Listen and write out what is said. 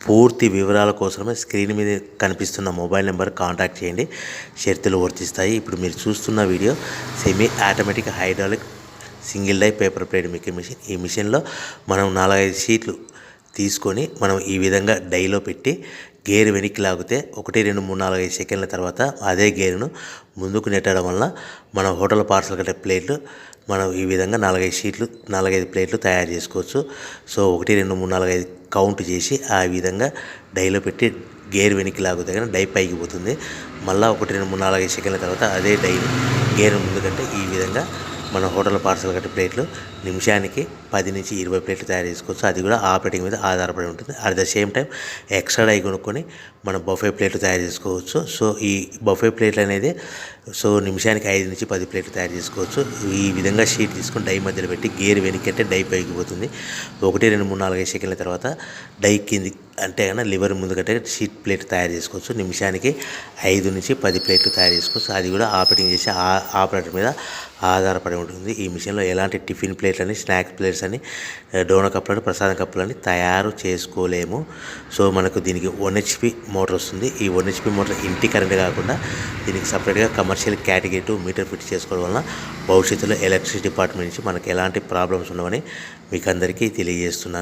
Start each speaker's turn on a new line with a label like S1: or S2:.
S1: పూర్తి వివరాల కోసమే స్క్రీన్ మీద కనిపిస్తున్న మొబైల్ నెంబర్ కాంటాక్ట్ చేయండి. షరతులు వర్తిస్తాయి. ఇప్పుడు మీరు చూస్తున్న video semi automatic hydraulic single die paper plate making machine. ఈ మిషన్లో మనం 4-5 షీట్లు తీసుకొని మనం ఈ విధంగా డైలో పెట్టి గేర్ వెనక్కి లాగితే 1 2 3 4 5 సెకండ్ల తర్వాత అదే గేరును ముందుకు నెట్టడం వల్ల మన హోటల్ పార్సల్ కట్టే ప్లేట్లు మనం ఈ విధంగా 4-5 షీట్లు 4-5 ప్లేట్లు తయారు చేసుకోవచ్చు. సో 1 2 3 4 5 కౌంట్ చేసి ఆ విధంగా డైలో పెట్టి గేర్ వెనక్కి లాగితే కానీ డై పైకి పోతుంది. మళ్ళీ 1 2 3 4 5 సెకండ్ల తర్వాత అదే డైని గేర్ ముందుకంటే ఈ విధంగా మన హోటల్ పార్సల్ కట్టే ప్లేట్లు నిమిషానికి 10 నుంచి 20 ప్లేట్లు తయారు చేసుకోవచ్చు. అది కూడా ఆపరేటింగ్ మీద ఆధారపడి ఉంటుంది. At the same time extra die కొనుక్కొని మనం బఫే ప్లేట్లు తయారు చేసుకోవచ్చు. సో ఈ బఫే ప్లేట్లు అనేది నిమిషానికి 5 నుంచి 10 ప్లేట్లు తయారు చేసుకోవచ్చు. ఈ విధంగా షీట్ తీసుకొని డై మధ్యలో పెట్టి గేర్ వెనక్కి అంటే డై పైకి పోతుంది. 1 2 3 4 5 సెకండ్ల తర్వాత డై కింది అంటే కన్నా లివర్ ముందుకంటే షీట్ ప్లేట్ తయారు చేసుకోవచ్చు. నిమిషానికి 5 నుంచి 10 ప్లేట్లు తయారు చేసుకోవచ్చు. అది కూడా ఆపరేటింగ్ చేసే ఆపరేటర్ మీద ఆధారపడి ఉంటుంది. ఈ మిషన్లో ఎలాంటి టిఫిన్ ప్లేట్లని, స్నాక్స్ ప్లేట్స్ అని, డోనా కప్పులని, ప్రసాదం కప్పులని తయారు చేసుకోలేము. సో మనకు దీనికి 1 HP మోటార్ వస్తుంది. ఈ 1 HP మోటార్ ఇంటి కరెంట్ కాకుండా దీనికి సపరేట్గా కమర్షియల్ కేటగిరీ 2 మీటర్ ఫిట్ చేసుకోవడం వలన భవిష్యత్తులో ఎలక్ట్రిసిటీ డిపార్ట్మెంట్ నుంచి మనకు ఎలాంటి ప్రాబ్లమ్స్ ఉండవని మీకు అందరికీ తెలియజేస్తున్నాను.